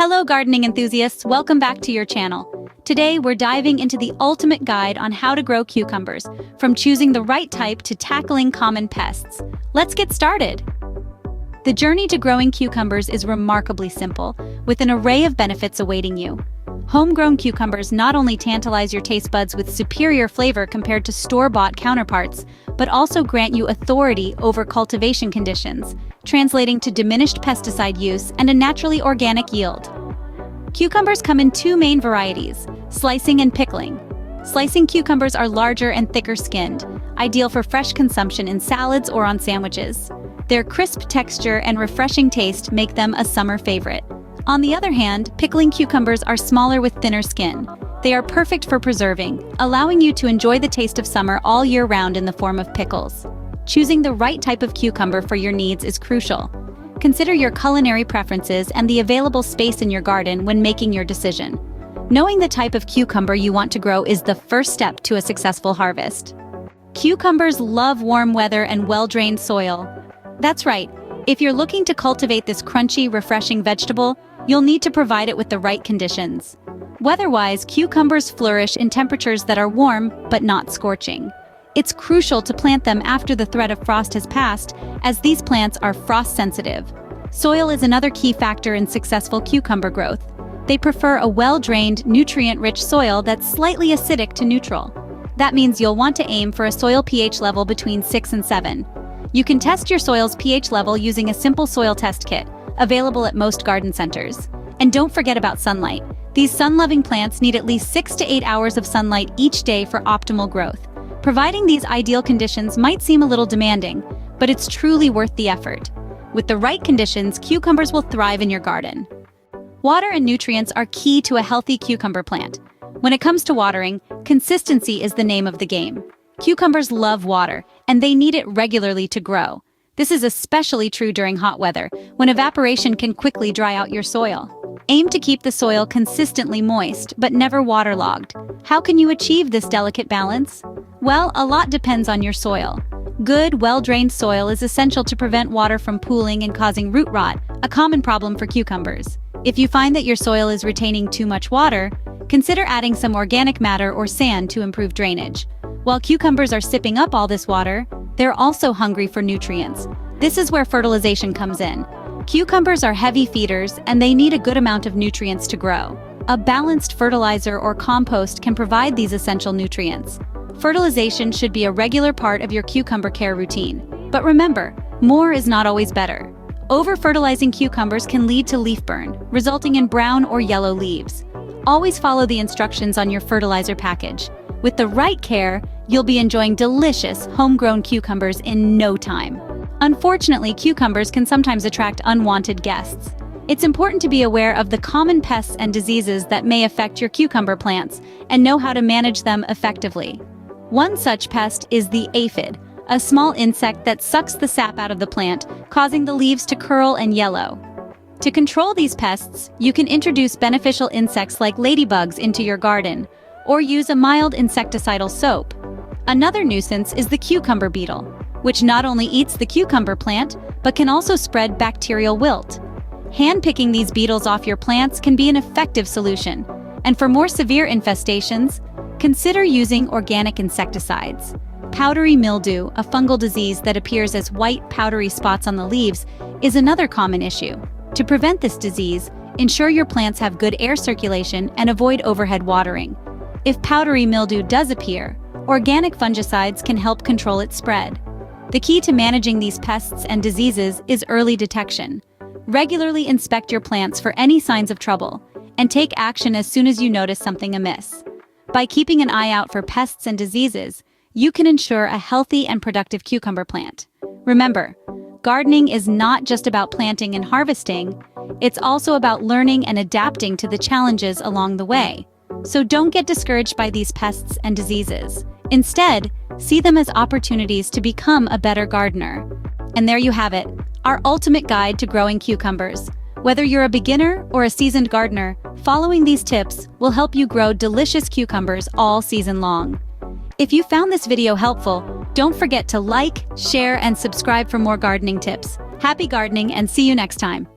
Hello gardening enthusiasts, welcome back to your channel. Today we're diving into the ultimate guide on how to grow cucumbers, from choosing the right type to tackling common pests. Let's get started. The journey to growing cucumbers is remarkably simple, with an array of benefits awaiting you. Homegrown cucumbers not only tantalize your taste buds with superior flavor compared to store-bought counterparts, but also grant you authority over cultivation conditions, translating to diminished pesticide use and a naturally organic yield. Cucumbers come in two main varieties, slicing and pickling. Slicing cucumbers are larger and thicker skinned, ideal for fresh consumption in salads or on sandwiches. Their crisp texture and refreshing taste make them a summer favorite. On the other hand, pickling cucumbers are smaller with thinner skin. They are perfect for preserving, allowing you to enjoy the taste of summer all year round in the form of pickles. Choosing the right type of cucumber for your needs is crucial. Consider your culinary preferences and the available space in your garden when making your decision. Knowing the type of cucumber you want to grow is the first step to a successful harvest. Cucumbers love warm weather and well-drained soil. That's right. If you're looking to cultivate this crunchy, refreshing vegetable, you'll need to provide it with the right conditions. Weather-wise, cucumbers flourish in temperatures that are warm but not scorching. It's crucial to plant them after the threat of frost has passed, as these plants are frost-sensitive. Soil is another key factor in successful cucumber growth. They prefer a well-drained, nutrient-rich soil that's slightly acidic to neutral. That means you'll want to aim for a soil pH level between 6 and 7. You can test your soil's pH level using a simple soil test kit, available at most garden centers. And don't forget about sunlight. These sun-loving plants need at least 6 to 8 hours of sunlight each day for optimal growth. Providing these ideal conditions might seem a little demanding, but it's truly worth the effort. With the right conditions, cucumbers will thrive in your garden. Water and nutrients are key to a healthy cucumber plant. When it comes to watering, consistency is the name of the game. Cucumbers love water, and they need it regularly to grow. This is especially true during hot weather, when evaporation can quickly dry out your soil. Aim to keep the soil consistently moist, but never waterlogged. How can you achieve this delicate balance? Well, a lot depends on your soil. Good, well-drained soil is essential to prevent water from pooling and causing root rot, a common problem for cucumbers. If you find that your soil is retaining too much water, consider adding some organic matter or sand to improve drainage. While cucumbers are sipping up all this water, they're also hungry for nutrients. This is where fertilization comes in. Cucumbers are heavy feeders, and they need a good amount of nutrients to grow. A balanced fertilizer or compost can provide these essential nutrients. Fertilization should be a regular part of your cucumber care routine. But remember, more is not always better. Over-fertilizing cucumbers can lead to leaf burn, resulting in brown or yellow leaves. Always follow the instructions on your fertilizer package. With the right care, you'll be enjoying delicious, homegrown cucumbers in no time. Unfortunately, cucumbers can sometimes attract unwanted guests. It's important to be aware of the common pests and diseases that may affect your cucumber plants and know how to manage them effectively. One such pest is the aphid, a small insect that sucks the sap out of the plant, causing the leaves to curl and yellow. To control these pests, you can introduce beneficial insects like ladybugs into your garden, or use a mild insecticidal soap. Another nuisance is the cucumber beetle, which not only eats the cucumber plant, but can also spread bacterial wilt. Hand-picking these beetles off your plants can be an effective solution, and for more severe infestations, consider using organic insecticides. Powdery mildew, a fungal disease that appears as white, powdery spots on the leaves, is another common issue. To prevent this disease, ensure your plants have good air circulation and avoid overhead watering. If powdery mildew does appear, organic fungicides can help control its spread. The key to managing these pests and diseases is early detection. Regularly inspect your plants for any signs of trouble, and take action as soon as you notice something amiss. By keeping an eye out for pests and diseases, you can ensure a healthy and productive cucumber plant. Remember, gardening is not just about planting and harvesting, it's also about learning and adapting to the challenges along the way. So don't get discouraged by these pests and diseases. Instead, see them as opportunities to become a better gardener. And there you have it, our ultimate guide to growing cucumbers. Whether you're a beginner or a seasoned gardener, following these tips will help you grow delicious cucumbers all season long. If you found this video helpful, don't forget to like, share, and subscribe for more gardening tips. Happy gardening and see you next time.